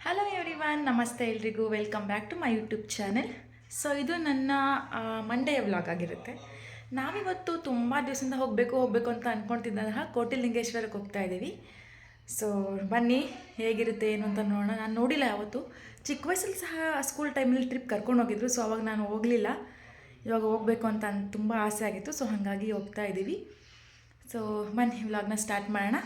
Hello everyone, ನಮಸ್ತೆ ಎಲ್ರಿಗೂ. Welcome back to my YouTube channel. So ಇದು ನನ್ನ ಮಂಡೆಯ ವ್ಲಾಗ್ ಆಗಿರುತ್ತೆ. ನಾವಿವತ್ತು ತುಂಬ ದಿವಸದಿಂದ ಹೋಗಬೇಕು ಅಂತ ಅಂದ್ಕೊಳ್ತಿದ್ದಂತಹ ಕೋಟಿಲಿಂಗೇಶ್ವರಕ್ಕೆ ಹೋಗ್ತಾ ಇದ್ದೀವಿ. ಸೊ ಬನ್ನಿ ಹೇಗಿರುತ್ತೆ ಏನು ಅಂತ ನೋಡೋಣ. ನಾನು ನೋಡಿಲ್ಲ ಯಾವತ್ತು. ಚಿಕ್ಕ ವಯಸ್ಸಲ್ಲಿ ಸಹ ಸ್ಕೂಲ್ ಟೈಮಲ್ಲಿ ಟ್ರಿಪ್ ಕರ್ಕೊಂಡು ಹೋಗಿದ್ರು. ಸೊ ಅವಾಗ ನಾನು ಹೋಗಲಿಲ್ಲ. ಇವಾಗ ಹೋಗಬೇಕು ಅಂತ ತುಂಬ ಆಸೆ ಆಗಿತ್ತು. ಸೊ ಹಾಗಾಗಿ ಹೋಗ್ತಾ ಇದ್ದೀವಿ. ಸೊ ಬನ್ನಿ ವ್ಲಾಗ್ನ ಸ್ಟಾರ್ಟ್ ಮಾಡೋಣ.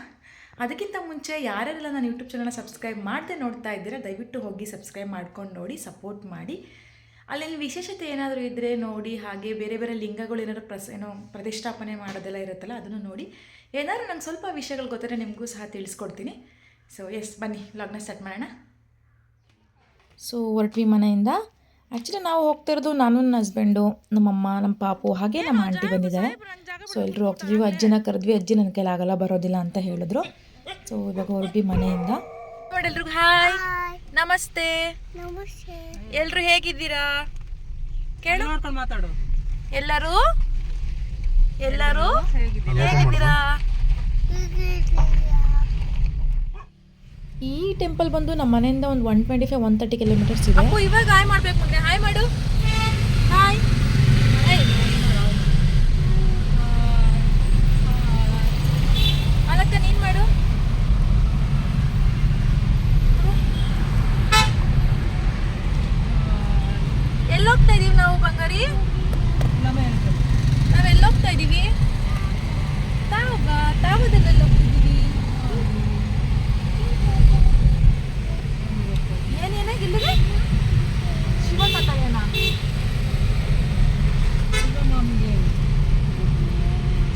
ಅದಕ್ಕಿಂತ ಮುಂಚೆ ಯಾರೆಲ್ಲ ನಾನು ಯೂಟ್ಯೂಬ್ ಚಾನಲ್ನ ಸಬ್ಸ್ಕ್ರೈಬ್ ಮಾಡದೆ ನೋಡ್ತಾ ಇದ್ದೀರಾ, ದಯವಿಟ್ಟು ಹೋಗಿ ಸಬ್ಸ್ಕ್ರೈಬ್ ಮಾಡ್ಕೊಂಡು ನೋಡಿ, ಸಪೋರ್ಟ್ ಮಾಡಿ. ಅಲ್ಲಿನ ವಿಶೇಷತೆ ಏನಾದರೂ ಇದ್ದರೆ ನೋಡಿ. ಹಾಗೆ ಬೇರೆ ಬೇರೆ ಲಿಂಗಗಳು ಏನಾದರೂ ಪ್ರತಿಷ್ಠಾಪನೆ ಮಾಡೋದೆಲ್ಲ ಇರುತ್ತಲ್ಲ, ಅದನ್ನು ನೋಡಿ. ಏನಾದರೂ ನಂಗೆ ಸ್ವಲ್ಪ ವಿಷಯಗಳು ಗೊತ್ತಿದ್ರೆ ನಿಮಗೂ ಸಹ ತಿಳಿಸ್ಕೊಡ್ತೀನಿ. ಸೊ ಬನ್ನಿ ವ್ಲಾಗ್ನ ಸ್ಟಾರ್ಟ್ ಮಾಡೋಣ. ಸೊ ಹೊರಟ್ವಿ ಮನೆಯಿಂದ. ಆ್ಯಕ್ಚುಲಿ ನಾವು ಹೋಗ್ತಾ ಇರೋದು ನಾನು, ನನ್ನ ಹಸ್ಬೆಂಡು, ನಮ್ಮಮ್ಮ, ನಮ್ಮ ಪಾಪು, ಹಾಗೆ ನಮ್ಮ ಆಂಟಿ ಬಂದಿದ್ದಾರೆ. ಸೊ ಎಲ್ಲರೂ ಹೋಗ್ತಿದ್ವಿ. ಅಜ್ಜಿನ ಕರೆದ್ವಿ. ಅಜ್ಜಿ ನನ್ನ ಕೈಲಾಗಲ್ಲ, ಬರೋದಿಲ್ಲ ಅಂತ ಹೇಳಿದ್ರು. ಸೊ ಇವಾಗ ಹೊರಟ್ವಿ ಮನೆಯಿಂದ. ಎಲ್ರಿಗೂ ಹಾಯ್, ನಮಸ್ತೆ. ಎಲ್ಲರೂ ಹೇಗಿದ್ದೀರಾ ಕೇಳು. ಮಾತಾಡು. ಎಲ್ಲರೂ ಹೇಗಿದ್ದೀರಾ? ಈ ಟೆಂಪಲ್ ಬಂದು ನಮ್ಮ ಮನೆಯಿಂದ ಒಂದು 125-130 ಕಿಲೋಮೀಟರ್ಸ್ ಇದೆ. ಇವಾಗ ಹಾಯ್ ಮಾಡಬೇಕು. ಮುಂದೆ ಹಾಯ್ ಮಾಡು. ಹಾಯ್. ಅಲಕ್ಕ ನೀನು ಮಾಡು. ಎಲ್ಲೋಗ್ತಾ ಇದೀವಿ ನಾವು ಬಂಗಾರಿ? ನಾವೆಲ್ಲೋಗ್ತಾ ಇದ್ದೀವಿ? ತಾವದಲ್ಲೆಲ್ಲ ಹೋಗ್ತಿದ್ದೀವಿ. ಏನೇನಾಗಿಲ್ಲಿಗೆ ಶಿವಮಾತಾಯನ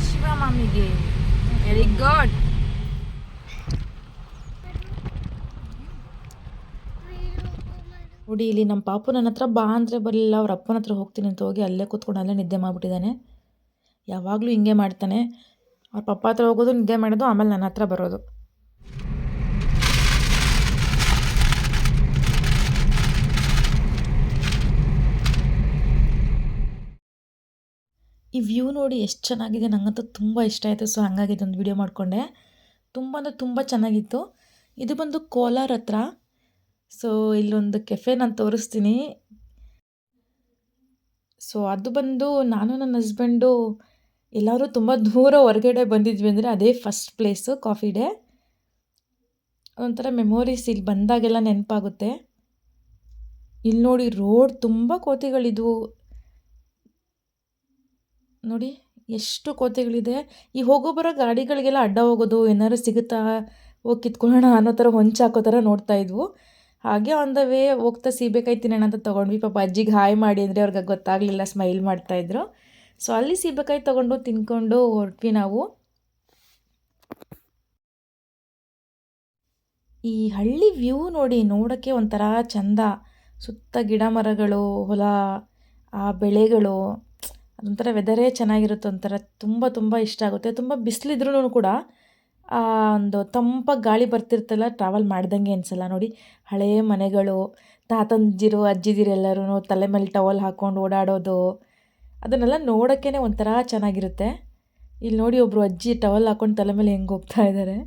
ಶಿವಮಾಮಿಗೆ. Very good. ನೋಡಿ, ಇಲ್ಲಿ ನಮ್ಮ ಪಾಪು ನನ್ನ ಹತ್ರ ಬಾ ಅಂದರೆ ಬರಲಿಲ್ಲ. ಅವ್ರ ಅಪ್ಪನ ಹತ್ರ ಹೋಗ್ತೀನಿ ಅಂತ ಹೋಗಿ ಅಲ್ಲೇ ಕೂತ್ಕೊಂಡು ಅಲ್ಲೇ ನಿದ್ದೆ ಮಾಡಿಬಿಟ್ಟಿದ್ದಾನೆ. ಯಾವಾಗಲೂ ಹಿಂಗೆ ಮಾಡ್ತಾನೆ. ಅವ್ರ ಪಪ್ಪ ಹತ್ರ ಹೋಗೋದು, ನಿದ್ದೆ ಮಾಡೋದು, ಆಮೇಲೆ ನನ್ನ ಹತ್ರ ಬರೋದು. ಈ ವ್ಯೂ ನೋಡಿ ಎಷ್ಟು ಚೆನ್ನಾಗಿದೆ. ನನಗಂತೂ ತುಂಬ ಇಷ್ಟ ಆಯಿತು. ಸೊ ಹಾಗಾಗಿ ಇದೊಂದು ವಿಡಿಯೋ ಮಾಡಿಕೊಂಡೆ. ತುಂಬ ಅಂದರೆ ತುಂಬ ಚೆನ್ನಾಗಿತ್ತು. ಇದು ಬಂದು ಕೋಲಾರ ಹತ್ರ. ಸೊ ಇಲ್ಲೊಂದು ಕೆಫೆ ನಾನು ತೋರಿಸ್ತೀನಿ. ಸೊ ಅದು ಬಂದು ನಾನು, ನನ್ನ ಹಸ್ಬೆಂಡು ಎಲ್ಲರೂ ತುಂಬ ದೂರ ಹೊರಗಡೆ ಬಂದಿದ್ವಿ ಅಂದರೆ ಅದೇ ಫಸ್ಟ್ ಪ್ಲೇಸು, ಕಾಫಿ ಡೇ. ಒಂಥರ ಮೆಮೊರೀಸ್ ಇಲ್ಲಿ ಬಂದಾಗೆಲ್ಲ ನೆನಪಾಗುತ್ತೆ. ಇಲ್ಲಿ ನೋಡಿ, ರೋಡ್ ತುಂಬ ಕೋತಿಗಳಿದ್ವು. ನೋಡಿ ಎಷ್ಟು ಕೋತಿಗಳಿದೆ. ಈ ಹೋಗೋ ಬರೋ ಗಾಡಿಗಳಿಗೆಲ್ಲ ಅಡ್ಡ ಹೋಗೋದು, ಏನಾದ್ರು ಸಿಗುತ್ತಾ ಹೋಗಿ ಕಿತ್ಕೊಳ್ಳೋಣ ಅನ್ನೋ ಥರ ಹೊಂಚಾಕೋ ಥರ ನೋಡ್ತಾ ಇದ್ವು. ಹಾಗೆ ಆನ್ ದ ವೇ ಹೋಗ್ತಾ ಸೀಬೆಕಾಯಿ ತಿನ್ನೋಣ ಅಂತ ತೊಗೊಂಡ್ವಿ. ಪಾಪ ಅಜ್ಜಿಗೆ ಹಾಯ್ ಮಾಡಿ ಅಂದರೆ ಅವ್ರಿಗೆ ಗೊತ್ತಾಗಲಿಲ್ಲ, ಸ್ಮೈಲ್ ಮಾಡ್ತಾಯಿದ್ರು. ಸೊ ಅಲ್ಲಿ ಸೀಬೆಕಾಯಿ ತೊಗೊಂಡು ತಿನ್ಕೊಂಡು ಹೊರಟ್ವಿ ನಾವು. ಈ ಹಳ್ಳಿ ವ್ಯೂ ನೋಡಿ, ನೋಡೋಕ್ಕೆ ಒಂಥರ ಚಂದ. ಸುತ್ತ ಗಿಡ ಮರಗಳು, ಹೊಲ, ಆ ಬೆಳೆಗಳು, ಅದೊಂಥರ ವೆದರೇ ಚೆನ್ನಾಗಿರುತ್ತೆ. ಒಂಥರ ತುಂಬ ತುಂಬ ಇಷ್ಟ ಆಗುತ್ತೆ. ತುಂಬ ಬಿಸಿಲಿದ್ರೂ ಕೂಡ ಒಂದು ತಂಪಾಗಿ ಗಾಳಿ ಬರ್ತಿರ್ತಲ್ಲ, ಟ್ರಾವೆಲ್ ಮಾಡ್ದಂಗೆ ಅನಿಸಲ್ಲ. ನೋಡಿ, ಹಳೆಯ ಮನೆಗಳು, ತಾತಂದಿರು ಅಜ್ಜಿದಿರು ಎಲ್ಲರೂ ತಲೆ ಮೇಲೆ ಟವಲ್ ಹಾಕ್ಕೊಂಡು ಓಡಾಡೋದು, ಅದನ್ನೆಲ್ಲ ನೋಡೋಕ್ಕೇ ಒಂಥರ ಚೆನ್ನಾಗಿರುತ್ತೆ. ಇಲ್ಲಿ ನೋಡಿ, ಒಬ್ಬರು ಅಜ್ಜಿ ಟವಲ್ ಹಾಕ್ಕೊಂಡು ತಲೆ ಮೇಲೆ ಹೆಂಗೆ ಹೋಗ್ತಾ ಇದ್ದಾರೆ.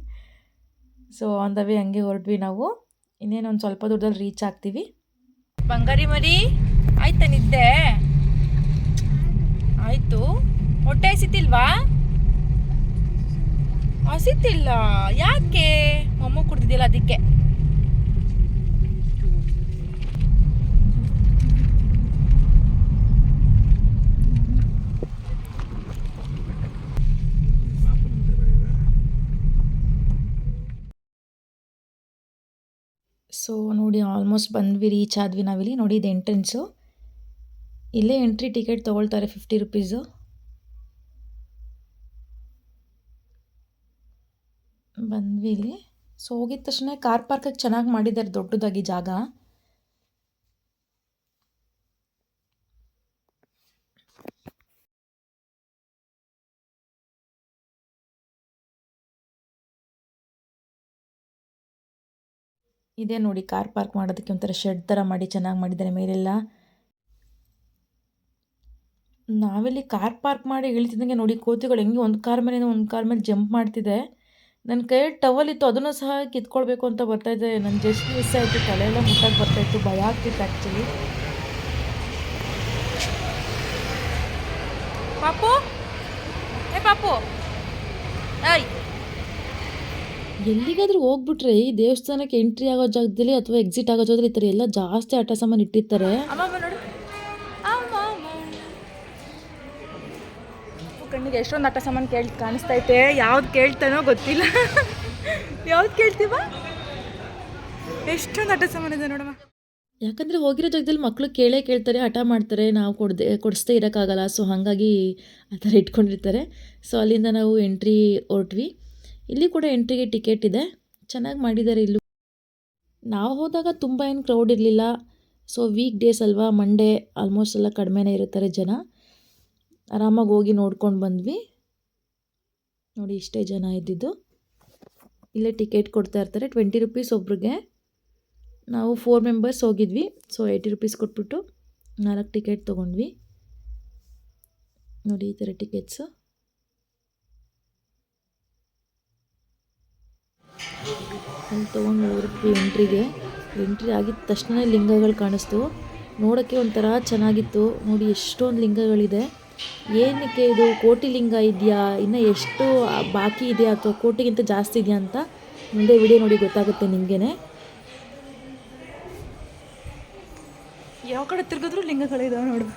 ಸೊ ಆನ್ ದ ವೇ ಹಂಗೆ ಹೊರಟ್ವಿ ನಾವು. ಇನ್ನೇನು ಒಂದು ಸ್ವಲ್ಪ ದೂರದಲ್ಲಿ ರೀಚ್ ಆಗ್ತೀವಿ. ಬಂಗಾರಿ ಮರಿ ಆಯ್ತಾ ನಿದ್ದೆ? ಆಯಿತು. ಹೊಟ್ಟೆ ಹಸಿತಿಲ್ವಾ? ಹಸಿತಿಲ್ಲ ಯಾಕೆ? ಮಮ್ಮ ಕುಡ್ದಿದ್ದಿಲ್ಲ ಅದಕ್ಕೆ. ಸೊ ನೋಡಿ, ಆಲ್ಮೋಸ್ಟ್ ಬಂದ್ವಿ, ರೀಚ್ ಆದ್ವಿ ನಾವಿಲ್ಲಿ. ನೋಡಿ, ಇದು ಎಂಟ್ರೆನ್ಸು. ಇಲ್ಲೇ ಎಂಟ್ರಿ ಟಿಕೆಟ್ ತೊಗೊಳ್ತಾರೆ 50 ರುಪೀಸು. ಬಂದ್ವಿ ಇಲ್ಲಿ. ಸೊ ಹೋಗಿದ ತಕ್ಷಣ ಕಾರ್ ಪಾರ್ಕಿಗೆ ಚೆನ್ನಾಗಿ ಮಾಡಿದ್ದಾರೆ, ದೊಡ್ಡದಾಗಿ ಜಾಗ. ಇದೇ ನೋಡಿ, ಕಾರ್ ಪಾರ್ಕ್ ಮಾಡೋದಕ್ಕೆ ಒಂಥರ ಶೆಡ್ ಥರ ಮಾಡಿ ಚೆನ್ನಾಗಿ ಮಾಡಿದ್ದಾರೆ ಮೇಲೆಲ್ಲ. ನಾವಿಲ್ಲಿ ಕಾರ್ ಪಾರ್ಕ್ ಮಾಡಿ ಇಳಿತಿದ್ದಂಗೆ ನೋಡಿ, ಕೋತಿಗಳು ಹೆಂಗೆ ಒಂದು ಕಾರ್ ಮೇಲೆ ಜಂಪ್ ಮಾಡ್ತಿದೆ. ನನ್ನ ಕೈಯಲ್ಲಿ ಟವಲ್ ಇತ್ತು, ಅದನ್ನು ಸಹ ಕಿತ್ಕೊಳ್ಬೇಕು ಅಂತ ಬರ್ತಾಯಿದ್ದೆ. ನನ್ನ ಜಸ್ಟ್ ಮಿಸ್ ಆಯಿತು, ತಲೆಯೆಲ್ಲ ಮುಟ್ಟಕ್ಕೆ ಬರ್ತಾಯಿತ್ತು, ಭಯ ಆಗ್ತಿತ್ತು ಆ್ಯಕ್ಚುಲಿ. ಪಾಪು, ಪಾಪು, ಏಯ್, ಎಲ್ಲಿಗಾದರೂ ಹೋಗ್ಬಿಟ್ರೆ ಈ ದೇವಸ್ಥಾನಕ್ಕೆ ಎಂಟ್ರಿ ಆಗೋ ಜಾಗದಲ್ಲಿ ಅಥವಾ ಎಕ್ಸಿಟ್ ಆಗೋ ಜಾಗದಲ್ಲಿ ಈ ಥರ ಎಲ್ಲ ಜಾಸ್ತಿ ಆಟ ಸಾಮಾನು ಇಟ್ಟಿರ್ತಾರೆ. ಕಣ್ಣಿಗೆ ಎಷ್ಟೊಂದು ಆಟ ಸಾಮಾನು ಕಾಣಿಸ್ತೈತೆ. ಯಾವ್ದು ಕೇಳ್ತಾನೋ ಗೊತ್ತಿಲ್ಲ. ಯಾವ್ದು ಕೇಳ್ತೀವ? ಎಷ್ಟೊಂದು ಆಟ ಸಾಮಾನು ಇದೆ ನೋಡಮ್ಮ. ಯಾಕಂದರೆ ಹೋಗಿರೋ ಜಾಗದಲ್ಲಿ ಮಕ್ಕಳು ಕೇಳ್ತಾರೆ, ಹಠ ಮಾಡ್ತಾರೆ, ನಾವು ಕೊಡಿಸ್ದೇ ಇರೋಕ್ಕಾಗಲ್ಲ. ಸೊ ಹಾಗಾಗಿ ಆ ಥರ ಇಟ್ಕೊಂಡಿರ್ತಾರೆ. ಸೊ ಅಲ್ಲಿಂದ ನಾವು ಎಂಟ್ರಿ ಹೊರಟ್ವಿ. ಇಲ್ಲಿ ಕೂಡ ಎಂಟ್ರಿಗೆ ಟಿಕೆಟ್ ಇದೆ, ಚೆನ್ನಾಗಿ ಮಾಡಿದ್ದಾರೆ ಇಲ್ಲೂ. ನಾವು ಹೋದಾಗ ತುಂಬ ಏನು ಕ್ರೌಡ್ ಇರಲಿಲ್ಲ. ಸೊ ವೀಕ್ ಡೇಸ್ ಅಲ್ವಾ, ಮಂಡೇ ಆಲ್ಮೋಸ್ಟ್ ಎಲ್ಲ ಕಡಿಮೆನೇ ಇರ್ತಾರೆ ಜನ. ಆರಾಮಾಗಿ ಹೋಗಿ ನೋಡ್ಕೊಂಡು ಬಂದ್ವಿ. ನೋಡಿ ಇಷ್ಟೇ ಜನ ಇದ್ದಿದ್ದು. ಇಲ್ಲೇ ಟಿಕೆಟ್ ಕೊಡ್ತಾ ಇರ್ತಾರೆ, 20 ರೂಪೀಸ್ ಒಬ್ರಿಗೆ. ನಾವು 4 ಮೆಂಬರ್ಸ್ ಹೋಗಿದ್ವಿ. ಸೊ 80 ರೂಪೀಸ್ ಕೊಟ್ಬಿಟ್ಟು 4 ಟಿಕೆಟ್ ತೊಗೊಂಡ್ವಿ. ನೋಡಿ ಈ ಥರ ಟಿಕೆಟ್ಸು. ಅಲ್ಲಿ ತೊಗೊಂಡು ಹೋಗ್ಬಿಟ್ವಿ ಎಂಟ್ರಿಗೆ. ಎಂಟ್ರಿ ಆಗಿದ ತಕ್ಷಣ ಲಿಂಗಗಳು ಕಾಣಿಸ್ತು. ನೋಡೋಕ್ಕೆ ಒಂಥರ ಚೆನ್ನಾಗಿತ್ತು. ನೋಡಿ ಎಷ್ಟೊಂದು ಲಿಂಗಗಳಿದೆ. ಏನಕ್ಕೆ ಇದು ಕೋಟಿ ಲಿಂಗ ಇದೆಯಾ, ಇನ್ನು ಎಷ್ಟು ಬಾಕಿ ಇದೆಯಾ ಅಥವಾ ಕೋಟಿಗಿಂತ ಜಾಸ್ತಿ ಇದೆಯಾ ಅಂತ ಮುಂದೆ ವಿಡಿಯೋ ನೋಡಿ ಗೊತ್ತಾಗುತ್ತೆ ನಿಮಗೇನೆ. ಯಾವ ಕಡೆ ತಿರುಗಿದ್ರು ಲಿಂಗಗಳಿದಾವೆ ನೋಡು.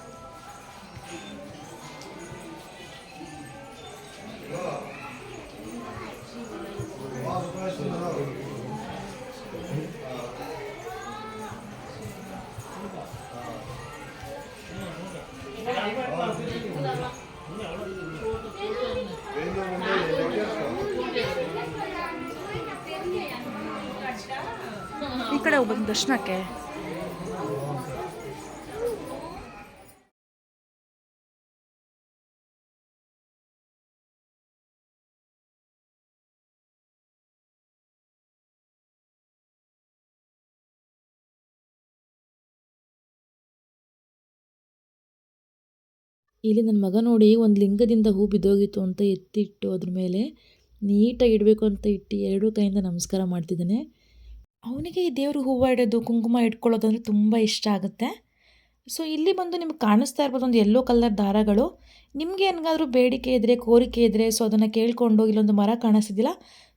ಈ ಕಡೆ ಹೋಗ್ಬೇಕು ದರ್ಶನಕ್ಕೆ. ಇಲ್ಲಿ ನನ್ನ ಮಗ ನೋಡಿ ಒಂದು ಲಿಂಗದಿಂದ ಹೂ ಬಿದ್ದೋಗಿತ್ತು ಅಂತ ಎತ್ತಿಟ್ಟು ಅದ್ರ ಮೇಲೆ ನೀಟಾಗಿ ಇಡಬೇಕು ಅಂತ ಇಟ್ಟು 2 ಕೈಯಿಂದ ನಮಸ್ಕಾರ ಮಾಡ್ತಿದ್ದಾನೆ. ಅವನಿಗೆ ಈ ದೇವರು ಹೂವು ಇಡೋದು, ಕುಂಕುಮ ಇಟ್ಕೊಳ್ಳೋದು ಅಂದರೆ ತುಂಬ ಇಷ್ಟ ಆಗುತ್ತೆ. ಸೊ ಇಲ್ಲಿ ಬಂದು ನಿಮ್ಗೆ ಕಾಣಿಸ್ತಾ ಇರ್ಬೋದು ಒಂದು ಯೆಲ್ಲೋ ಕಲರ್ ದಾರಗಳು. ನಿಮಗೆ ಏನಾದರೂ ಬೇಡಿಕೆ ಇದ್ದರೆ, ಕೋರಿಕೆ ಇದ್ದರೆ, ಸೊ ಅದನ್ನು ಕೇಳಿಕೊಂಡು ಇಲ್ಲೊಂದು ಮರ ಕಾಣಿಸ್ತಿದ್ದಿಲ್ಲ,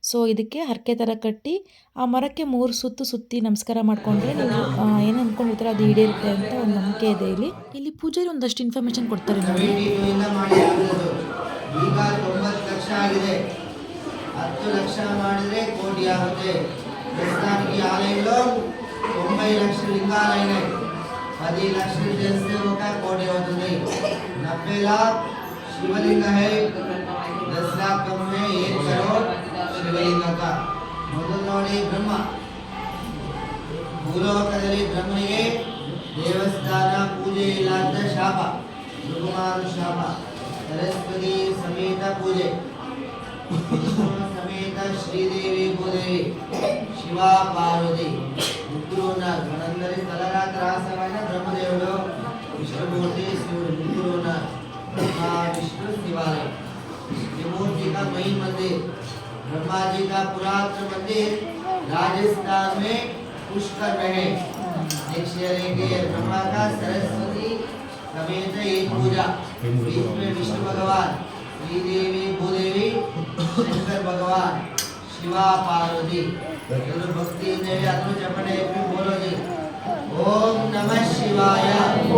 ಸೊ ಇದಕ್ಕೆ ಹರಕೆ ಥರ ಕಟ್ಟಿ ಆ ಮರಕ್ಕೆ 3 ಸುತ್ತು ಸುತ್ತಿ ನಮಸ್ಕಾರ ಮಾಡಿಕೊಂಡ್ರೆ ನೀವು ಏನು ಅಂದ್ಕೊಂಡಿರ್ತೀರೋ ಅದು ಈಡೇರುತ್ತೆ ಅಂತ ಒಂದು ನಂಬಿಕೆ ಇದೆ. ಇಲ್ಲಿ ಪೂಜಾರಿ ಒಂದಷ್ಟು ಇನ್ಫಾರ್ಮೇಷನ್ ಕೊಡ್ತಾರೆ ನೋಡಿ. ಈಗ 90 ಲಕ್ಷ ಆಗಿದೆ, 10 ಲಕ್ಷ ಮಾಡಿದರೆ ಕೋಟಿ ಆಗುತ್ತೆ. ప్రస్తుతానికి ఆలయంలో 90 లక్షల లింగాలు అయినాయి. 10 లక్షలు చేస్తే 1 కోటి అవుతుంది. 90 लाख शिवलिंग है, 10 लाख कम में 1 करोड़ शिवलिंग का. ಮೊದಲು ನೋಡಿ ಬ್ರಹ್ಮ ಭೂಲೋಕದಲ್ಲಿ ಬ್ರಹ್ಮನಿಗೆ ದೇವಸ್ಥಾನ ಪೂಜೆ ಇಲ್ಲ ಅಂತ ಶಾಪ, ಭಗವಾನ್ ಶಾಪ. ಸರಸ್ವತಿ ಸಮೇತ ಪೂಜೆ, ಸಮೇತ ಶ್ರೀದೇವಿ ಭೂದೇವಿ, ಶಿವ ಪಾರ್ವತಿ ముగ్గురు ఉన్నారు. మనందరి తలరాత రాసమైన బ్రహ్మదేవుడు, విష్ణుమూర్తి, శివుడు ముగ్గురు ఉన్నారు. ब्रह्मा विष्णु शिवालय, त्रिमूर्ति का मई मंदिर, ब्रह्मा जी का पुरातन मंदिर राजस्थान में पुष्कर में है. नेक्स्ट ईयर है ब्रह्मा का सरस्वती समेत एक पूजा. बीच में विष्णु भगवान, श्रीदेवी भूदेवी, शंकर भगवान, शिवा पार्वती. भक्ति ने अनु जपने बोलो जी. ओम नमः शिवाय,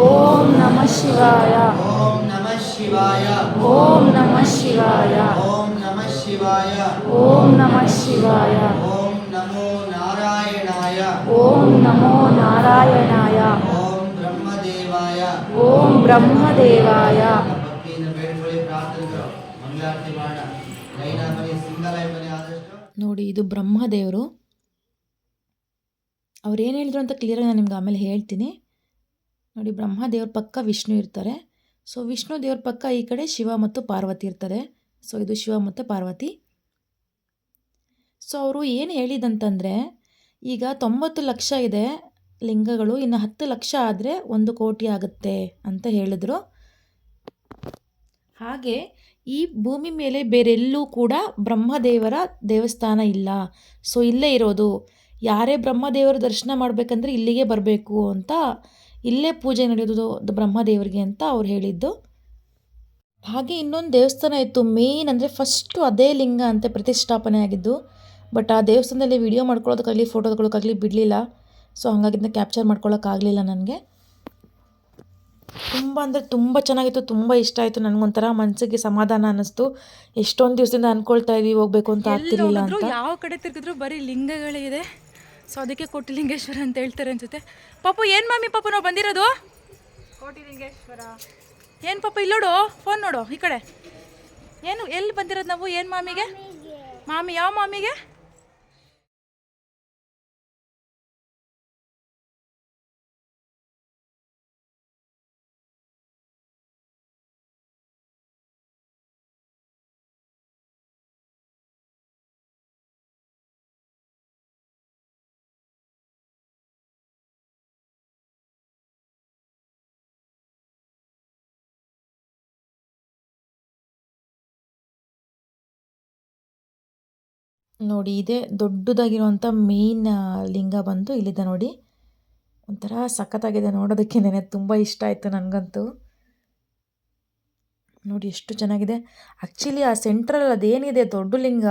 ಓಂ ನಮಃ ಶಿವಾಯ, ओम नमः शिवाय, ಓಂ ನಮಃ ಶಿವಾಯ, ओम नमः शिवाय, ಓಂ ನಮಃ ಶಿವಾಯ, ओम नमो नारायणाय, ಓಂ ನಮೋ ನಾರಾಯಣಾಯ, ओम ब्रह्मदेवाय. ಓಂ ಬ್ರಹ್ಮದೇವಾಯ. ಭಕ್ತಿಯಿಂದ ಬೇಡಿಕೊಳ್ಳಿ, ಪ್ರಾರ್ಥನೆ ಕರೋ, ಮಂಗಳಾರತಿ ಮಾಡ. ಲೈನ ಬನ್ನಿ, ಸಿಂಗಲ್ ಲೈನ್ ಬನ್ನಿ ಆದಷ್ಟು. ನೋಡಿ ಇದು ಬ್ರಹ್ಮದೇವರು. ಅವ್ರು ಏನು ಹೇಳಿದ್ರು ಅಂತ ಕ್ಲಿಯರಾಗಿ ನಾನು ನಿಮ್ಗೆ ಆಮೇಲೆ ಹೇಳ್ತೀನಿ. ನೋಡಿ ಬ್ರಹ್ಮದೇವ್ರ ಪಕ್ಕ ವಿಷ್ಣು ಇರ್ತಾರೆ. ಸೊ ವಿಷ್ಣು ದೇವ್ರ ಪಕ್ಕ ಈ ಕಡೆ ಶಿವ ಮತ್ತು ಪಾರ್ವತಿ ಇರ್ತಾರೆ. ಸೊ ಇದು ಶಿವ ಮತ್ತು ಪಾರ್ವತಿ. ಸೊ ಅವರು ಏನು ಹೇಳಿದಂತಂದರೆ, ಈಗ 90 ಲಕ್ಷ ಇದೆ ಲಿಂಗಗಳು, ಇನ್ನು 10 ಲಕ್ಷ ಆದರೆ 1 ಕೋಟಿ ಆಗುತ್ತೆ ಅಂತ ಹೇಳಿದ್ರು. ಹಾಗೆ ಈ ಭೂಮಿ ಮೇಲೆ ಬೇರೆಲ್ಲೂ ಕೂಡ ಬ್ರಹ್ಮದೇವರ ದೇವಸ್ಥಾನ ಇಲ್ಲ. ಸೊ ಇಲ್ಲೇ ಇರೋದು. ಯಾರೇ ಬ್ರಹ್ಮದೇವರ ದರ್ಶನ ಮಾಡಬೇಕಂದ್ರೆ ಇಲ್ಲಿಗೆ ಬರಬೇಕು ಅಂತ, ಇಲ್ಲೇ ಪೂಜೆ ನಡೆಯೋದು ಬ್ರಹ್ಮದೇವರಿಗೆ ಅಂತ ಅವ್ರು ಹೇಳಿದ್ದು. ಹಾಗೆ ಇನ್ನೊಂದು ದೇವಸ್ಥಾನ ಇತ್ತು, ಮೇನ್ ಅಂದರೆ ಫಸ್ಟು ಅದೇ ಲಿಂಗ ಅಂತೆ ಪ್ರತಿಷ್ಠಾಪನೆ ಆಗಿದ್ದು. ಬಟ್ ಆ ದೇವಸ್ಥಾನದಲ್ಲಿ ವಿಡಿಯೋ ಮಾಡ್ಕೊಳ್ಳೋದಕ್ಕಾಗಲಿ ಫೋಟೋ ತಗೊಳ್ಳೋಕ್ಕಾಗಲಿ ಬಿಡಲಿಲ್ಲ. ಸೊ ಹಾಗಾಗಿ ಇದನ್ನ ಕ್ಯಾಪ್ಚರ್ ಮಾಡ್ಕೊಳ್ಳೋಕ್ಕಾಗಲಿಲ್ಲ ನನಗೆ. ತುಂಬ ಅಂದರೆ ತುಂಬ ಚೆನ್ನಾಗಿತ್ತು, ತುಂಬ ಇಷ್ಟ ಆಯಿತು. ನನಗೊಂಥರ ಮನಸ್ಸಿಗೆ ಸಮಾಧಾನ ಅನ್ನಿಸ್ತು. ಎಷ್ಟೊಂದು ದಿವಸದಿಂದ ಅಂದ್ಕೊಳ್ತಾ ಇದ್ವಿ ಹೋಗಬೇಕು ಅಂತ ಆಗ್ತಿರಲಿಲ್ಲ ಅಂತ. ಯಾವ ಕಡೆ ತಿರುಗಿದ್ರು ಬರೀ ಲಿಂಗಗಳೇ ಇದೆ. ಸೊ ಅದಕ್ಕೆ ಕೋಟಿಲಿಂಗೇಶ್ವರ ಅಂತ ಹೇಳ್ತಾರೆ ಅನ್ಸುತ್ತೆ. ಪಾಪು ಏನು ಮಾಮಿ ಪಾಪು ನಾವು ಬಂದಿರೋದು ಕೋಟಿಲಿಂಗೇಶ್ವರ. ಏನು ಪಾಪ ಇಲ್ಲೋಡು, ಫೋನ್ ನೋಡು ಈ ಕಡೆ. ಏನು ಎಲ್ಲಿ ಬಂದಿರೋದು ನಾವು? ಏನು ಮಾಮಿಗೆ? ಮಾಮಿ ಯಾವ ಮಾಮಿಗೆ? ನೋಡಿ ಇದೆ ದೊಡ್ಡದಾಗಿರುವಂಥ ಮೇನ್ ಲಿಂಗ ಬಂದು ಇಲ್ಲಿದೆ ನೋಡಿ. ಒಂಥರ ಸಖತ್ತಾಗಿದೆ ನೋಡೋದಕ್ಕೆ. ನೆನೆ ತುಂಬ ಇಷ್ಟ ಆಯಿತು ನನಗಂತೂ. ನೋಡಿ ಎಷ್ಟು ಚೆನ್ನಾಗಿದೆ. ಆ್ಯಕ್ಚುಲಿ ಆ ಸೆಂಟ್ರಲ್ಲಿ ಅದೇನಿದೆ ದೊಡ್ಡ ಲಿಂಗ,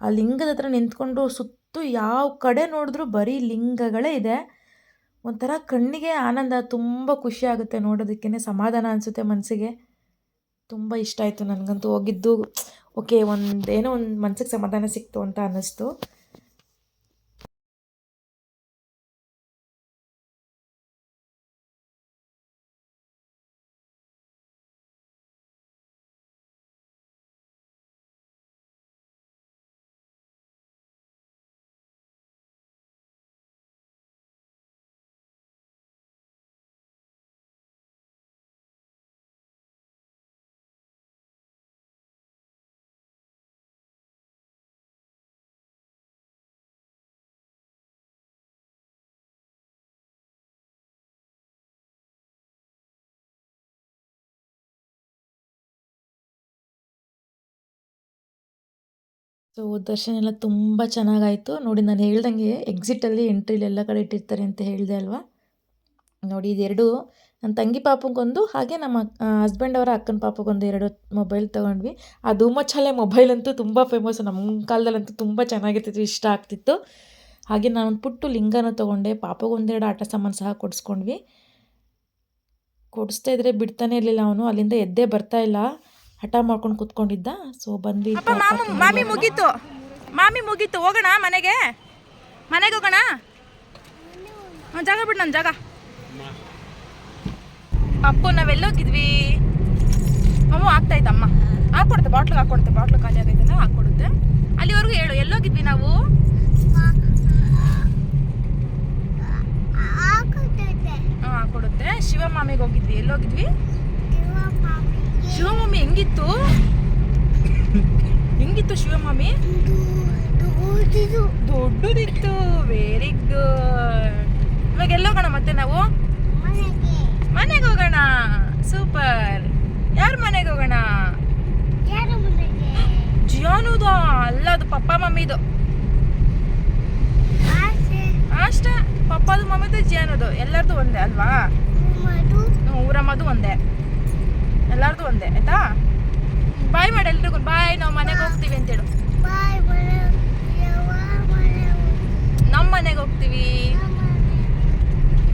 ಆ ಲಿಂಗದ ಹತ್ರ ನಿಂತ್ಕೊಂಡು ಸುತ್ತು ಯಾವ ಕಡೆ ನೋಡಿದ್ರೂ ಬರೀ ಲಿಂಗಗಳೇ ಇದೆ. ಒಂಥರ ಕಣ್ಣಿಗೆ ಆನಂದ, ತುಂಬ ಖುಷಿ ಆಗುತ್ತೆ ನೋಡೋದಕ್ಕೇ, ಸಮಾಧಾನ ಅನಿಸುತ್ತೆ ಮನಸ್ಸಿಗೆ. ತುಂಬ ಇಷ್ಟ ಆಯಿತು ನನಗಂತೂ. ಹೋಗಿದ್ದು ಓಕೆ, ಏನೋ ಒಂದು ಮನಸ್ಸಿಗೆ ಸಮಾಧಾನ ಸಿಕ್ತು ಅಂತ ಅನ್ನಿಸ್ತು. ಸೊ ದರ್ಶನ ಎಲ್ಲ ತುಂಬ ಚೆನ್ನಾಗಾಯಿತು ನೋಡಿ. ನಾನು ಹೇಳ್ದಂಗೆ ಎಕ್ಸಿಟಲ್ಲಿ ಎಂಟ್ರಿಲಿ ಎಲ್ಲ ಕಡೆ ಇಟ್ಟಿರ್ತಾರೆ ಅಂತ ಹೇಳಿದೆ ಅಲ್ವಾ. ನೋಡಿ ಇದೆರಡು ನನ್ನ ತಂಗಿ ಪಾಪಗೊಂದು, ಹಾಗೆ ನಮ್ಮ ಹಸ್ಬೆಂಡ್ ಅವರ ಅಕ್ಕನ ಪಾಪಗೊಂದು 2 ಮೊಬೈಲ್ ತೊಗೊಂಡ್ವಿ. ಆ ಧೂಮಚಾಲೆ ಮೊಬೈಲ್ ಅಂತೂ ತುಂಬ ಫೇಮಸ್. ನಮ್ಮ ಕಾಲದಲ್ಲಂತೂ ತುಂಬ ಚೆನ್ನಾಗಿರ್ತಿತ್ತು, ಇಷ್ಟ ಆಗ್ತಿತ್ತು. ಹಾಗೆ ನಾನೊಂದು ಪುಟ್ಟು ಲಿಂಗನೂ ತೊಗೊಂಡೆ. ಪಾಪಗೊಂದೆರಡು ಆಟ ಸಾಮಾನು ಸಹ ಕೊಡಿಸ್ಕೊಂಡ್ವಿ. ಕೊಡಿಸ್ತಾ ಇದ್ರೆ ಬಿಡ್ತಾನೆ ಇರಲಿಲ್ಲ ಅವನು, ಅಲ್ಲಿಂದ ಎದ್ದೇ ಬರ್ತಾ ಇಲ್ಲ, ಹಠ ಮಾಡ್ಕೊಂಡು ಕೂತ್ಕೊಂಡಿದ್ದ. ಸೊ ಬಂದ್ವಿ. ಮಾಮಿ ಮುಗೀತು ಹೋಗೋಣ ಮನೆಗೆ ಹೋಗೋಣ. ಜಾಗ ಬಿಡು, ನನ್ನ ಜಾಗ. ಅಪ್ಪು ನಾವೆಲ್ಲೋಗಿದ್ವಿ? ಅಮ್ಮ ಆಗ್ತಾಯ್ತಮ್ಮ, ಹಾಕ್ಕೊಡುತ್ತೆ ಬಾಟ್ಲಿಗೆ, ಹಾಕ್ಕೊಡುತ್ತೆ. ಬಾಟ್ಲು ಖಾಲಿ ಆಗೈತಲ್ಲ, ಹಾಕ್ಕೊಡುತ್ತೆ. ಅಲ್ಲಿವರೆಗೂ ಹೇಳು, ಎಲ್ಲೋಗಿದ್ವಿ ನಾವು? ಹಾಕ್ಕೊಡುತ್ತೆ. ಶಿವಮಾಮಿಗೆ ಹೋಗಿದ್ವಿ. ಎಲ್ಲೋಗಿದ್ವಿ? ಶಿವಮಮ್ಮಿ ಹೆಂಗಿತ್ತು ಶಿವಮಮ್ಮಿ? ದೊಡ್ಡದಿತ್ತು. Very good. ಇವಾಗ ಎಲ್ಲೋಗೋಣ ಮತ್ತೆ ನಾವು? ಮನೆಗೆ ಹೋಗೋಣ. ಸೂಪರ್. ಯಾರ ಮನೆಗೆ ಹೋಗೋಣ? ಜಿಯಾನುದಾ? ಅಲ್ಲ, ಅದು ಪಪ್ಪ ಮಮ್ಮಿದು ಅಷ್ಟೇ. ಪಪ್ಪದು ಮಮ್ಮಿದು ಜಿಯಾನುದು ಎಲ್ಲರದು ಒಂದೇ ಅಲ್ವಾ? ಊರಮ್ಮದು ಒಂದೇ, ಎಲ್ಲರದು ಒಂದೇ. ಆಯ್ತಾ? ಬಾಯ್ ಮಾಡಿ ಎಲ್ರಿಗೂ. ಬಾಯ್, ನಾವು ಮನೆಗೆ ಹೋಗ್ತೀವಿ ಅಂತೇಳು. ನಮ್ಮ ಮನೆಗೆ ಹೋಗ್ತೀವಿ.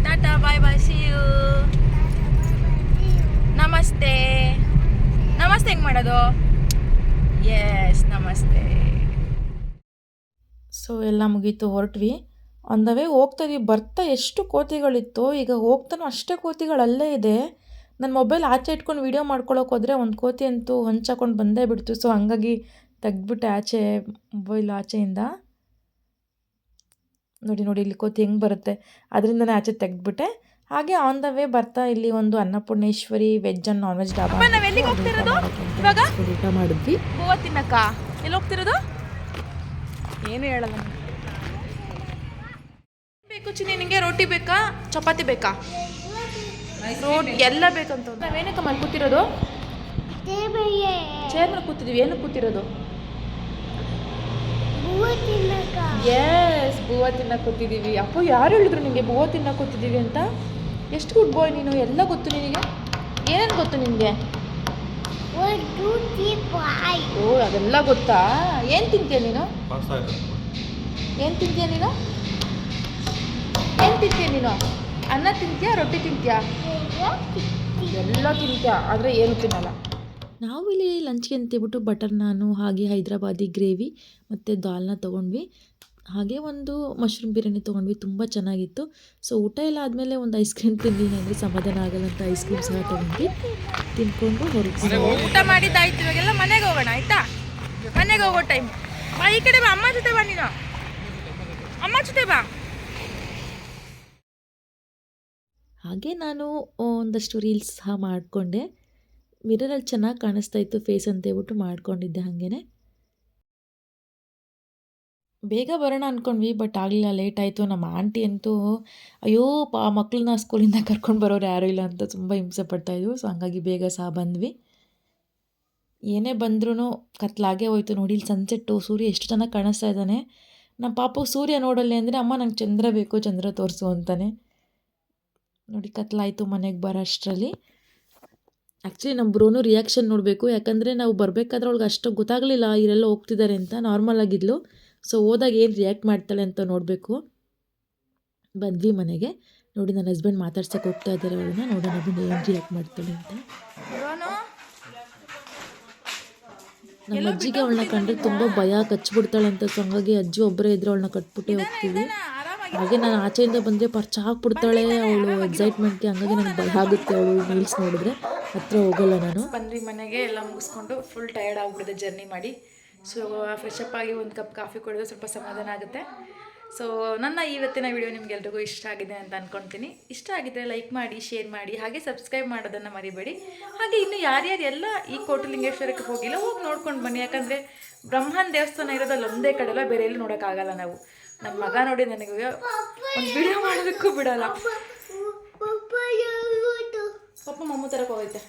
ಟಾಟಾ, ಬಾಯ್ ಬಾಯ್, ಸಿ ಯು. ನಮಸ್ತೆ. ನಮಸ್ತೆ ಹೆಂಗೆ ಮಾಡೋದು? ಎಸ್, ನಮಸ್ತೆ. ಸೊ ಎಲ್ಲ ಮುಗೀತು, ಹೊರಟ್ವಿ. ಆನ್ ದ ವೇ ಹೋಗ್ತಾಯಿದ್ವಿ. ಬರ್ತಾ ಎಷ್ಟು ಕೋತಿಗಳಿತ್ತು, ಈಗ ಹೋಗ್ತಾನೂ ಅಷ್ಟೇ ಕೋತಿಗಳಲ್ಲೇ ಇದೆ. ನನ್ನ ಮೊಬೈಲ್ ಆಚೆ ಇಟ್ಕೊಂಡು ವೀಡಿಯೋ ಮಾಡ್ಕೊಳಕ್ಕೆ ಹೋದರೆ ಒಂದು ಕೋತಿ ಅಂತೂ ಹೊಂಚಾಕೊಂಡು ಬಂದೇ ಬಿಡ್ತು. ಸೊ ಹಂಗಾಗಿ ತೆಗ್ದುಬಿಟ್ಟೆ ಆಚೆ, ಮೊಬೈಲ್ ಆಚೆಯಿಂದ. ನೋಡಿ ಇಲ್ಲಿ ಕೋತಿ ಹೆಂಗೆ ಬರುತ್ತೆ, ಅದರಿಂದನೇ ಆಚೆ ತೆಗೆದ್ಬಿಟ್ಟೆ. ಹಾಗೆ ಆನ್ ದ ವೇ ಬರ್ತಾ ಇಲ್ಲಿ ಒಂದು Annapoorneshwari veg and non veg dhaba. ನಾವು ಎಲ್ಲಿಗೆ ಹೋಗ್ತಿರೋದು ಇವಾಗ? ಊಟ ಮಾಡಿದ್ವಿ. ಗೋವಾ ತಿನ್ನಕ್ಕ. ಎಲ್ಲಿ ಹೋಗ್ತಿರೋದು? ಏನು ಹೇಳಲ್ಲ. ಬೇಕು ಚಿನ್ನಿ ನಿನಗೆ? ರೋಟಿ ಬೇಕಾ, ಚಪಾತಿ ಬೇಕಾ? ರೋಟಿ ಎಲ್ಲ ಬೇಕಂತ. ನಾವೇನಕ್ಕ ಮಲ್ಕೋತಿರೋದು? ಚೇರ್ ಮೇಲೆ ಕೂತಿದ್ದೀವಿ. ಏನು ಕೂತಿರೋದು? ಎಸ್, ಬೂವ ತಿನ್ನಕ್ಕೆ ಕೂತಿದ್ದೀವಿ. ಅಪ್ಪು ಯಾರು ಹೇಳಿದ್ರು ನಿನಗೆ ಬೂವ ತಿನ್ನಕ್ಕೆ ಕೂತಿದ್ದೀವಿ ಅಂತ? ಎಷ್ಟು ಗುಡ್ ಬಾಯ್ ನೀನು, ಎಲ್ಲ ಗೊತ್ತು ನಿನಗೆ. ಏನೇನು ಗೊತ್ತು ನಿನಗೆ? ಓ, ಅದೆಲ್ಲ ಗೊತ್ತಾ? ಏನು ತಿಂತೀಯ ನೀನು? ಏನು ತಿಂತೀಯ ನೀನು? ಏನು ತಿಂತೀಯ ನೀನು? ಅನ್ನ ತಿಂತೀಯಾ, ರೊಟ್ಟಿ ತಿಂತೀಯಾ? ಎಲ್ಲ ತಿಂತೀಯಾ, ಆದರೆ ಏನು ತಿನ್ನಲ್ಲ. ನಾವು ಇಲ್ಲಿ ಲಂಚ್ಗೆ ಅಂತೇಳ್ಬಿಟ್ಟು ಬಟರ್ ನಾನು ಹಾಗೆ ಹೈದ್ರಾಬಾದಿ ಗ್ರೇವಿ ಮತ್ತು ದಾಲ್ನ ತೊಗೊಂಡ್ವಿ. ಹಾಗೆ ಒಂದು ಮಶ್ರೂಮ್ ಬಿರಿಯಾನಿ ತೊಗೊಂಡ್ವಿ, ತುಂಬ ಚೆನ್ನಾಗಿತ್ತು. ಸೊ ಊಟ ಎಲ್ಲ ಆದಮೇಲೆ ಒಂದು ಐಸ್ ಕ್ರೀಮ್ ತಿಂದಿಲ್ಲ ಅಂದರೆ ಸಮಾಧಾನ ಆಗಲ್ಲ ಅಂತ ಐಸ್ ಕ್ರೀಮ್ ಸಹ ತೊಗೊಂಡ್ವಿ. ತಿನ್ಕೊಂಡು ಹೊರಗೆ ಊಟ ಮಾಡಿದ್ದಾಯ್ತು. ಇವಾಗೆಲ್ಲ ಮನೆಗೆ ಹೋಗೋಣ ಆಯಿತಾ? ಮನೆಗೆ ಹೋಗೋ ಟೈಮ್. ಬಾ ಈ ಕಡೆ ಬಾ, ಅಮ್ಮ ಜೊತೆ ಬಾ ನೀನು, ಅಮ್ಮ ಜೊತೆ ಬಾ. ಹಾಗೆ ನಾನು ಒಂದಷ್ಟು ರೀಲ್ಸ್ ಸಹ ಮಾಡಿಕೊಂಡೆ. ಮಿರರಲ್ಲಿ ಚೆನ್ನಾಗಿ ಕಾಣಿಸ್ತಾ ಇತ್ತು ಫೇಸ್ ಅಂತ ಹೇಳ್ಬಿಟ್ಟು ಮಾಡ್ಕೊಂಡಿದ್ದೆ. ಹಾಗೇ ಬೇಗ ಬರೋಣ ಅಂದ್ಕೊಂಡ್ವಿ, ಬಟ್ ಆಗಲಿಲ್ಲ, ಲೇಟ್ ಆಯಿತು. ನಮ್ಮ ಆಂಟಿ ಅಂತೂ ಅಯ್ಯೋ ಮಕ್ಕಳನ್ನ ಸ್ಕೂಲಿಂದ ಕರ್ಕೊಂಡು ಬರೋರು ಯಾರೂ ಇಲ್ಲ ಅಂತ ತುಂಬ ಹಿಂಸೆ ಪಡ್ತಾಯಿದ್ವು. ಸೊ ಹಂಗಾಗಿ ಬೇಗ ಸಹ ಬಂದ್ವಿ. ಏನೇ ಬಂದ್ರೂ ಕತ್ಲಾಗೇ ಹೋಯ್ತು. ನೋಡಿ ಇಲ್ಲಿ ಸನ್ಸೆಟ್ಟು, ಸೂರ್ಯ ಎಷ್ಟು ಚೆನ್ನಾಗಿ ಕಾಣಿಸ್ತಾ ಇದ್ದಾನೆ. ನಮ್ಮ ಪಾಪು ಸೂರ್ಯ ನೋಡಲ್ಲಿ ಅಂದರೆ ಅಮ್ಮ ನಂಗೆ ಚಂದ್ರ ಬೇಕು, ಚಂದ್ರ ತೋರಿಸು ಅಂತಾನೆ. ನೋಡಿ ಕತ್ಲಾಯಿತು ಮನೆಗೆ ಬರೋ ಅಷ್ಟರಲ್ಲಿ. ಆ್ಯಕ್ಚುಲಿ ನಮ್ಮ ಬ್ರೋನು ರಿಯಾಕ್ಷನ್ ನೋಡಬೇಕು, ಯಾಕಂದರೆ ನಾವು ಬರಬೇಕಾದ್ರೆ ಅವಳಿಗೆ ಅಷ್ಟು ಗೊತ್ತಾಗಲಿಲ್ಲ ಇವರೆಲ್ಲ ಹೋಗ್ತಿದ್ದಾರೆ ಅಂತ. ನಾರ್ಮಲ್ ಆಗಿದ್ಲು. ಸೊ ಹೋದಾಗ ಏನು ರಿಯಾಕ್ಟ್ ಮಾಡ್ತಾಳೆ ಅಂತ ನೋಡಬೇಕು. ಬಂದ್ವಿ ಮನೆಗೆ. ನೋಡಿ ನನ್ನ ಹಸ್ಬೆಂಡ್ ಮಾತಾಡ್ಸಕ್ಕೆ ಹೋಗ್ತಾ ಇದ್ದಾರೆ ಅವಳನ್ನ, ನೋಡೋಣ ಬಂದು ಏನು ರಿಯಾಕ್ಟ್ ಮಾಡ್ತಾಳೆ ಅಂತ. ನಮ್ಮ ಅಜ್ಜಿಗೆ ಅವಳನ್ನ ಕಂಡ್ರೆ ತುಂಬ ಭಯ, ಕಚ್ಚಿಬಿಡ್ತಾಳೆ ಅಂತ. ಸೊ ಹಂಗಾಗಿ ಅಜ್ಜಿ ಒಬ್ಬರೇ ಇದ್ರೆ ಅವಳನ್ನ ಕಟ್ಬಿಟ್ಟೇ ಹೋಗ್ತೀವಿ. ಹಾಗೆ ನಾನು ಆಚೆಯಿಂದ ಬಂದರೆ ಪರ್ಚ ಹಾಕ್ಬಿಡ್ತಾಳೆ ಅವಳು ಎಕ್ಸೈಟ್ಮೆಂಟ್ಗೆ. ಹಂಗಾಗಿ ನನಗೆ ಭಯ ಆಗುತ್ತೆ ಅವಳು ರೀಲ್ಸ್ ನೋಡಿದ್ರೆ, ಹತ್ರ ಹೋಗಲ್ಲ ನಾನು. ಬಂದ್ವಿ ಮನೆಗೆ, ಎಲ್ಲ ಮುಗಿಸ್ಕೊಂಡು ಫುಲ್ ಟಯರ್ಡ್ ಆಗಿಬಿಟ್ಟಿದೆ ಜರ್ನಿ ಮಾಡಿ. ಸೊ ಫ್ರೆಶ್ ಅಪ್ ಆಗಿ ಒಂದು ಕಪ್ ಕಾಫಿ ಕುಡಿದ್ರೆ ಸ್ವಲ್ಪ ಸಮಾಧಾನ ಆಗುತ್ತೆ. ಸೊ ನನ್ನ ಇವತ್ತಿನ ವಿಡಿಯೋ ನಿಮಗೆಲ್ರಿಗೂ ಇಷ್ಟ ಆಗಿದೆ ಅಂತ ಅಂದ್ಕೊಳ್ತೀನಿ. ಇಷ್ಟ ಆಗಿದ್ದರೆ ಲೈಕ್ ಮಾಡಿ, ಶೇರ್ ಮಾಡಿ, ಹಾಗೆ ಸಬ್ಸ್ಕ್ರೈಬ್ ಮಾಡೋದನ್ನು ಮರಿಬೇಡಿ. ಹಾಗೆ ಇನ್ನು ಯಾರ್ಯಾರೆಲ್ಲ ಈ ಕೋಟಿಲಿಂಗೇಶ್ವರಕ್ಕೆ ಹೋಗಿಲ್ಲ ಹೋಗಿ ನೋಡ್ಕೊಂಡು ಬನ್ನಿ. ಯಾಕಂದರೆ ಬ್ರಹ್ಮನ ದೇವಸ್ಥಾನ ಇರೋದಲ್ಲಿ ಒಂದೇ ಕಡೆ ಅಲ್ಲ, ಬೇರೆ ಎಲ್ಲೂ ನೋಡೋಕ್ಕಾಗಲ್ಲ ನಾವು. ನನ್ನ ಮಗ ನೋಡಿ ನನಗೆ ಒಂದು ವಿಡಿಯೋ ಮಾಡೋದಕ್ಕೂ ಬಿಡಲ್ಲ. ಪಾಪ ಮಮ್ಮು ತರಕ್ಕೆ ಹೋಗೈತೆ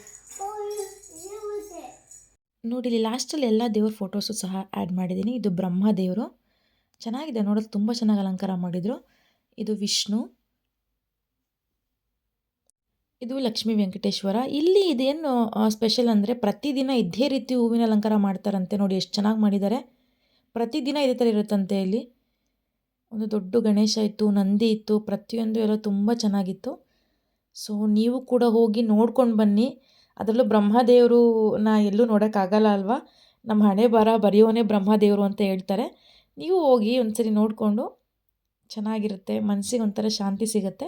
ನೋಡಿ. ಇಲ್ಲಿ ಲಾಸ್ಟಲ್ಲಿ ಎಲ್ಲ ದೇವ್ರ ಫೋಟೋಸು ಸಹ ಆ್ಯಡ್ ಮಾಡಿದ್ದೀನಿ. ಇದು ಬ್ರಹ್ಮ ದೇವರು, ಚೆನ್ನಾಗಿದೆ ನೋಡೋದು, ತುಂಬ ಚೆನ್ನಾಗಿ ಅಲಂಕಾರ ಮಾಡಿದರು. ಇದು ವಿಷ್ಣು, ಇದು ಲಕ್ಷ್ಮೀ ವೆಂಕಟೇಶ್ವರ. ಇಲ್ಲಿ ಇದೇನು ಸ್ಪೆಷಲ್ ಅಂದರೆ ಪ್ರತಿದಿನ ಇದೇ ರೀತಿ ಹೂವಿನ ಅಲಂಕಾರ ಮಾಡ್ತಾರಂತೆ. ನೋಡಿ ಎಷ್ಟು ಚೆನ್ನಾಗಿ ಮಾಡಿದ್ದಾರೆ. ಪ್ರತಿದಿನ ಇದೇ ಥರ ಇರುತ್ತಂತೆ. ಇಲ್ಲಿ ಒಂದು ದೊಡ್ಡ ಗಣೇಶ ಇತ್ತು, ನಂದಿ ಇತ್ತು, ಪ್ರತಿಯೊಂದು ಎಲ್ಲ ತುಂಬ ಚೆನ್ನಾಗಿತ್ತು. ಸೊ ನೀವು ಕೂಡ ಹೋಗಿ ನೋಡ್ಕೊಂಡು ಬನ್ನಿ. ಅದರಲ್ಲೂ ಬ್ರಹ್ಮದೇವ್ರನ್ನ ಎಲ್ಲೂ ನೋಡೋಕ್ಕಾಗಲ್ಲ ಅಲ್ವಾ. ನಮ್ಮ ಹಣೆ ಬರ ಬರೆಯೋನೇ ಬ್ರಹ್ಮದೇವರು ಅಂತ ಹೇಳ್ತಾರೆ. ನೀವು ಹೋಗಿ ಒಂದ್ಸರಿ ನೋಡಿಕೊಂಡು ಚೆನ್ನಾಗಿರುತ್ತೆ, ಮನಸ್ಸಿಗೆ ಒಂಥರ ಶಾಂತಿ ಸಿಗುತ್ತೆ.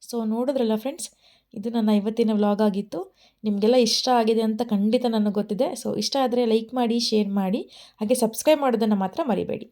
ಸೊ ನೋಡಿದ್ರಲ್ಲ ಫ್ರೆಂಡ್ಸ್, ಇದು ನನ್ನ ಇವತ್ತಿನ ವ್ಲಾಗ್ ಆಗಿತ್ತು. ನಿಮಗೆಲ್ಲ ಇಷ್ಟ ಆಗಿದೆ ಅಂತ ಖಂಡಿತ ನನಗೆ ಗೊತ್ತಿದೆ. ಸೊ ಇಷ್ಟ ಆದರೆ ಲೈಕ್ ಮಾಡಿ, ಶೇರ್ ಮಾಡಿ, ಹಾಗೆ ಸಬ್ಸ್ಕ್ರೈಬ್ ಮಾಡೋದನ್ನು ಮಾತ್ರ ಮರಿಬೇಡಿ.